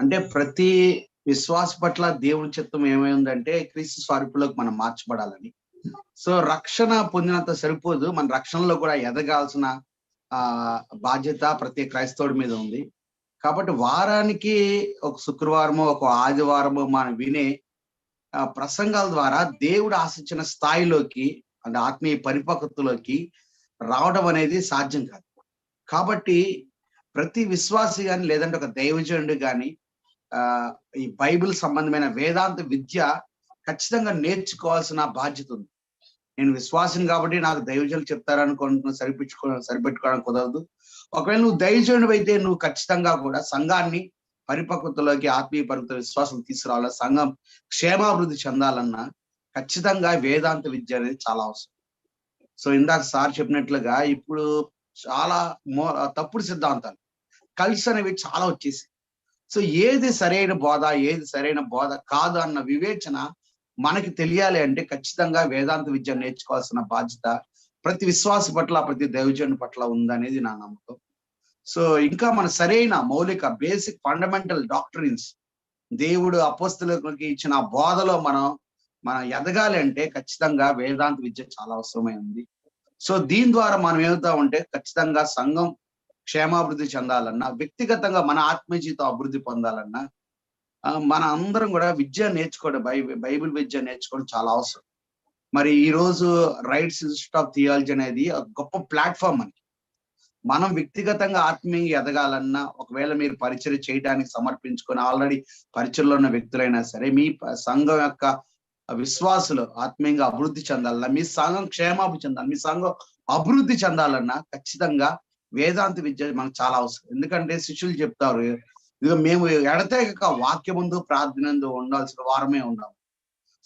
అంటే ప్రతి విశ్వాస పట్ల దేవుని చిత్తం ఏమైందంటే క్రీస్తు స్వరూపులోకి మనం మార్చబడాలని. సో రక్షణ పొందినంత సరిపోదు. మన రక్షణలో కూడా ఎదగాల్సిన బాధ్యత ప్రతి క్రైస్తవుడి మీద ఉంది. కాబట్టి వారానికి ఒక శుక్రవారమో, ఒక ఆదివారమో మనం వినే ప్రసంగాల ద్వారా దేవుడు ఆశించిన స్థాయిలోకి అంటే ఆత్మీయ పరిపక్వతలోకి రావడం అనేది సాధ్యం కాదు. కాబట్టి ప్రతి విశ్వాసి గాని లేదంటే ఒక దైవజనుడు గాని ఈ బైబిల్ సంబంధమైన వేదాంత విద్య ఖచ్చితంగా నేర్చుకోవాల్సిన బాధ్యత ఉంది. నేను విశ్వాసం కాబట్టి నాకు దైవజనులు చెప్తారనుకుంటున్నా సరిపెట్టుకోవడం కుదరదు. ఒకవేళ నువ్వు దైవజనుడు అయితే నువ్వు ఖచ్చితంగా కూడా సంఘాన్ని పరిపక్వతలోకి ఆత్మీయ పరిపక్వత విశ్వాసం తీసుకురావాలా, సంఘం క్షేమాభివృద్ధి చెందాలన్నా ఖచ్చితంగా వేదాంత విద్య అనేది చాలా అవసరం. సో ఇందాక సార్ చెప్పినట్లుగా ఇప్పుడు చాలా తప్పుడు సిద్ధాంతాలు కల్స్ అనేవి చాలా వచ్చేసి. సో ఏది సరైన బోధ, ఏది సరైన బోధ కాదు అన్న వివేచన మనకి తెలియాలి అంటే ఖచ్చితంగా వేదాంత విద్య నేర్చుకోవాల్సిన బాధ్యత ప్రతి విశ్వాస పట్ల, ప్రతి దైవజనుడి పట్ల ఉందనేది నా నమ్మకం. సో ఇంకా మన సరైన మౌలిక బేసిక్ ఫండమెంటల్ డాక్టరీన్స్ దేవుడు అపోస్తలులకి ఇచ్చిన బోధలో మనం ఎదగాలి అంటే ఖచ్చితంగా వేదాంత విద్య చాలా అవసరమై ఉంది. సో దీని ద్వారా మనం ఏమవుతా ఉంటే ఖచ్చితంగా సంఘం క్షేమాభివృద్ధి చెందాలన్నా, వ్యక్తిగతంగా మన ఆత్మీయ జీవితం అభివృద్ధి పొందాలన్నా మన అందరం కూడా విద్య నేర్చుకోవడం, బైబిల్ విద్య నేర్చుకోవడం చాలా అవసరం. మరి ఈ రోజు రైట్స్ ఇన్స్టిట్యూట్ ఆఫ్ థియాలజీ అనేది ఒక గొప్ప ప్లాట్ఫామ్ మనకి. మనం వ్యక్తిగతంగా ఆత్మీయంగా ఎదగాలన్నా, ఒకవేళ మీరు పరిచర్య చేయడానికి సమర్పించుకొని ఆల్రెడీ పరిచయలో ఉన్న వ్యక్తులైనా సరే, మీ సంఘం యొక్క విశ్వాసులు ఆత్మీయంగా అభివృద్ధి చెందాలన్నా, మీ సంఘం క్షేమాభివృద్ధి చెందాలి, మీ సంఘం అభివృద్ధి చెందాలన్నా ఖచ్చితంగా వేదాంత విద్య మనకు చాలా అవసరం. ఎందుకంటే శిష్యులు చెప్తారు, ఇక మేము ఎడతెగక వాక్యమందు ప్రార్థనందు ఉండాల్సిన వారమే ఉన్నాము.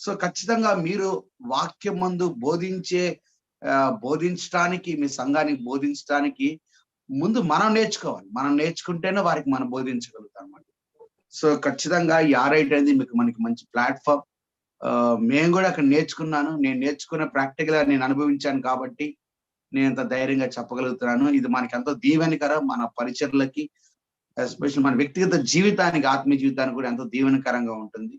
సో ఖచ్చితంగా మీరు వాక్యమందు బోధించడానికి, మీ సంఘానికి బోధించడానికి ముందు మనం నేర్చుకోవాలి. మనం నేర్చుకుంటేనే వారికి మనం బోధించగలుగుతాం అన్నమాట. సో ఖచ్చితంగా ఈ ఆర్ఐటి అనేది మనకి మంచి ప్లాట్ఫామ్. మేము కూడా అక్కడ నేర్చుకున్నాను. నేను నేర్చుకున్న ప్రాక్టికల్ గా నేను అనుభవించాను కాబట్టి నేను ఇంత ధైర్యంగా చెప్పగలుగుతున్నాను. ఇది మనకి ఎంతో దీవెనకరం, మన పరిచర్లకి, ఎస్పెషల్ మన వ్యక్తిగత జీవితానికి, ఆత్మీయ జీవితానికి కూడా ఎంతో దీవెనకరంగా ఉంటుంది.